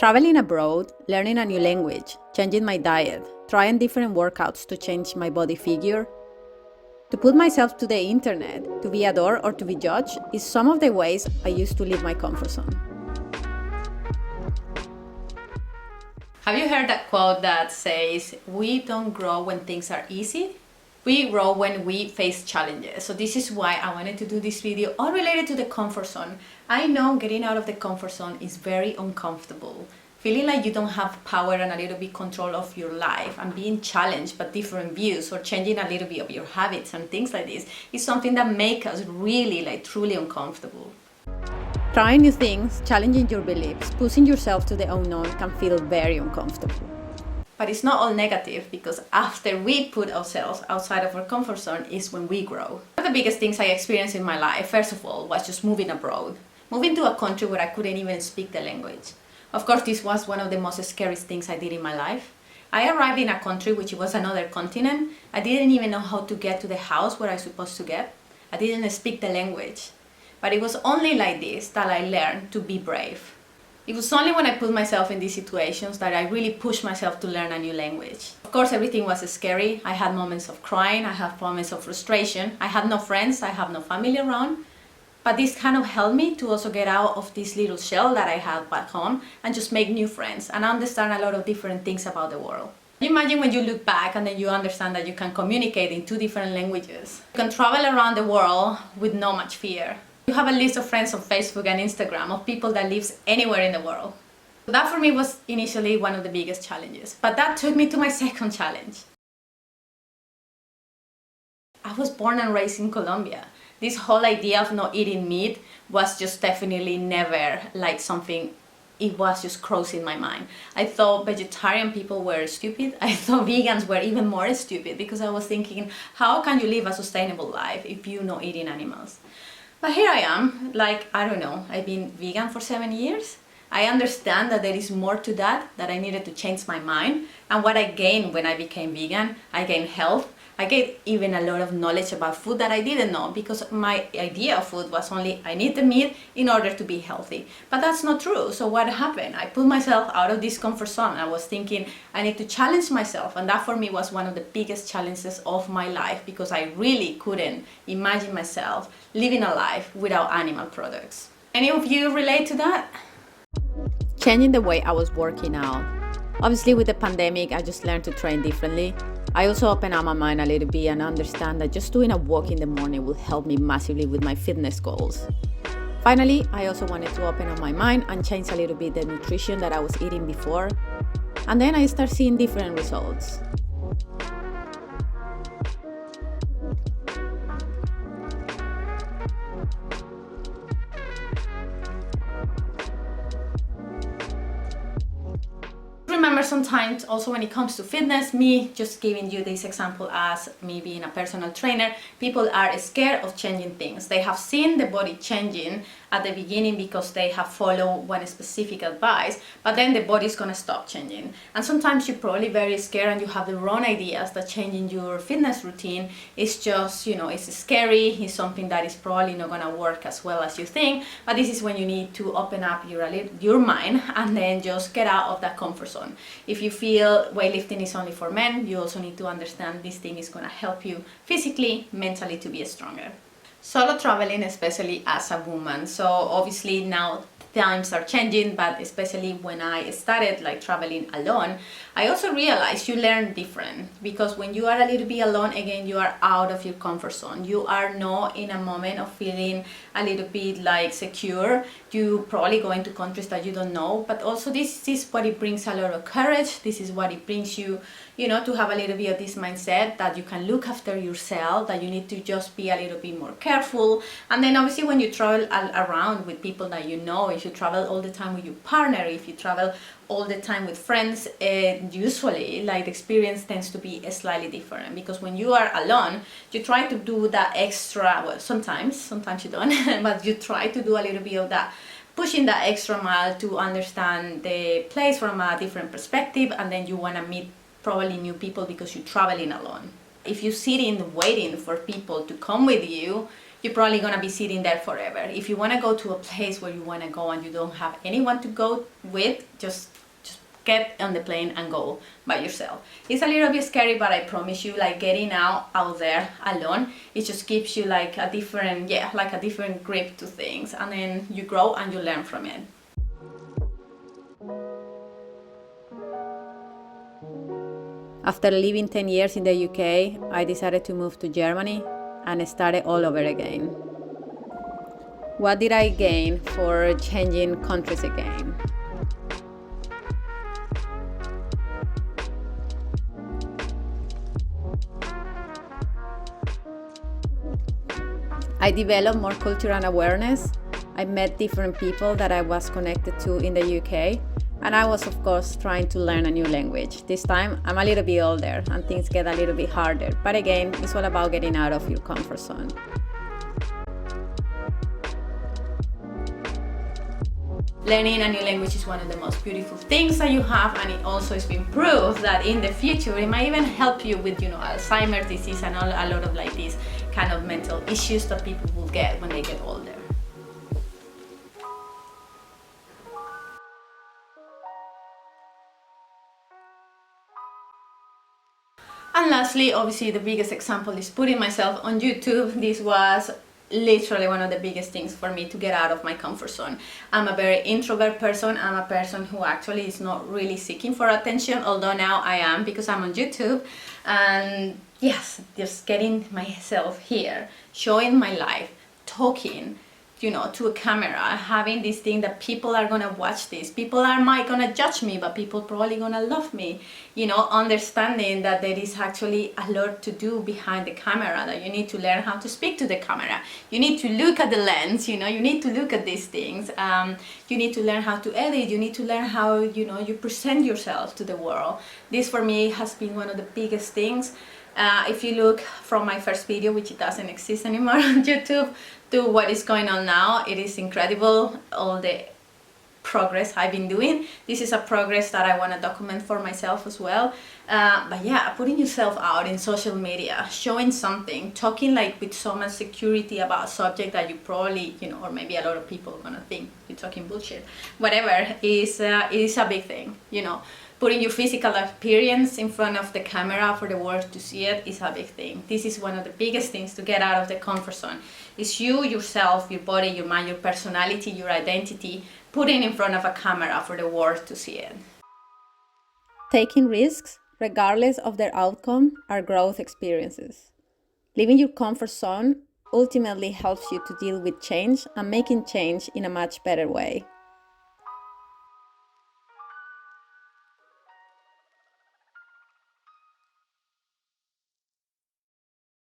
Traveling abroad, learning a new language, changing my diet, trying different workouts to change my body figure. To put myself to the internet, to be adored or to be judged, is some of the ways I used to leave my comfort zone. Have you heard that quote that says, "We don't grow when things are easy, we grow when we face challenges"? So this is why I wanted to do this video, all related to the comfort zone. I know getting out of the comfort zone is very uncomfortable. Feeling like you don't have power and a little bit control of your life and being challenged by different views or changing a little bit of your habits and things like this is something that makes us really truly uncomfortable. Trying new things, challenging your beliefs, pushing yourself to the unknown can feel very uncomfortable. But it's not all negative, because after we put ourselves outside of our comfort zone is when we grow. One of the biggest things I experienced in my life, first of all, was just moving abroad. Moving to a country where I couldn't even speak the language. Of course, this was one of the most scariest things I did in my life. I arrived in a country which was another continent. I didn't even know how to get to the house where I was supposed to get. I didn't speak the language. But it was only like this that I learned to be brave. It was only when I put myself in these situations that I really pushed myself to learn a new language. Of course, everything was scary. I had moments of crying, I had moments of frustration. I had no friends, I had no family around. But this kind of helped me to also get out of this little shell that I had back home and just make new friends and understand a lot of different things about the world. You imagine when you look back and then you understand that you can communicate in 2 different languages. You can travel around the world with no much fear. You have a list of friends on Facebook and Instagram of people that lives anywhere in the world. So that for me was initially one of the biggest challenges. But that took me to my second challenge. I was born and raised in Colombia. This whole idea of not eating meat was just definitely never like something, it was just crossing my mind. I thought vegetarian people were stupid. I thought vegans were even more stupid, because I was thinking, how can you live a sustainable life if you're not eating animals? But here I am, I don't know, I've been vegan for 7 years. I understand that there is more to that I needed to change my mind. And what I gained when I became vegan, I gained health. I gained even a lot of knowledge about food that I didn't know, because my idea of food was only I need the meat in order to be healthy. But that's not true. So what happened? I put myself out of this comfort zone. I was thinking I need to challenge myself, and that for me was one of the biggest challenges of my life, because I really couldn't imagine myself living a life without animal products. Any of you relate to that? Changing the way I was working out. Obviously, with the pandemic, I just learned to train differently. I also opened up my mind a little bit and understand that just doing a walk in the morning will help me massively with my fitness goals. Finally, I also wanted to open up my mind and change a little bit the nutrition that I was eating before. And then I start seeing different results. Remember, sometimes also when it comes to fitness, me just giving you this example as me being a personal trainer, people are scared of changing things. They have seen the body changing at the beginning because they have followed one specific advice, but then the body is going to stop changing. And sometimes you're probably very scared and you have the wrong ideas that changing your fitness routine is just, it's scary, it's something that is probably not going to work as well as you think. But this is when you need to open up your mind and then just get out of that comfort zone. If you feel weightlifting is only for men, you also need to understand this thing is going to help you physically, mentally to be stronger. Solo traveling, especially as a woman. So obviously now times are changing, but especially when I started traveling alone, I also realized you learn different, because when you are a little bit alone, again, you are out of your comfort zone. You are not in a moment of feeling a little bit secure. You probably go into countries that you don't know, but also this is what it brings, a lot of courage. This is what it brings you, to have a little bit of this mindset that you can look after yourself, that you need to just be a little bit more careful. And then obviously when you travel around with people that you know, if you travel all the time with your partner, if you travel all the time with friends, usually the experience tends to be slightly different, because when you are alone, you try to do that extra, well, sometimes you don't, but you try to do a little bit of that, pushing that extra mile to understand the place from a different perspective, and then you want to meet probably new people because you're traveling alone. If you're sitting waiting for people to come with you, you're probably going to be sitting there forever. If you want to go to a place where you want to go and you don't have anyone to go with, just get on the plane and go by yourself. It's a little bit scary, but I promise you, like getting out there alone, it just gives you like a different grip to things, and then you grow and you learn from it. After living 10 years in the UK, I decided to move to Germany and started all over again. What did I gain for changing countries again? I developed more cultural awareness. I met different people that I was connected to in the UK. And I was, of course, trying to learn a new language. This time, I'm a little bit older and things get a little bit harder. But again, it's all about getting out of your comfort zone. Learning a new language is one of the most beautiful things that you have, and it also has been proved that in the future it might even help you with, Alzheimer's disease and a lot of like these kind of mental issues that people will get when they get older. And lastly, obviously the biggest example is putting myself on YouTube. This was literally one of the biggest things for me to get out of my comfort zone. I'm a very introvert person. I'm a person who actually is not really seeking for attention, although now I am because I'm on YouTube. And yes, just getting myself here, showing my life, talking, to a camera, having this thing that people are gonna watch this. People might gonna judge me, but people probably gonna love me. Understanding that there is actually a lot to do behind the camera, that you need to learn how to speak to the camera. You need to look at the lens, you need to look at these things. You need to learn how to edit. You need to learn how, you present yourself to the world. This for me has been one of the biggest things. If you look from my first video, which it doesn't exist anymore on YouTube, to what is going on now, it is incredible, all the progress I've been doing. This is a progress that I want to document for myself as well. But yeah, putting yourself out in social media, showing something, talking like with so much security about a subject that you probably, or maybe a lot of people are gonna think you're talking bullshit. Whatever, is a big thing, Putting your physical appearance in front of the camera for the world to see it is a big thing. This is one of the biggest things to get out of the comfort zone. It's you, yourself, your body, your mind, your personality, your identity, putting in front of a camera for the world to see it. Taking risks, regardless of their outcome, are growth experiences. Leaving your comfort zone ultimately helps you to deal with change and making change in a much better way.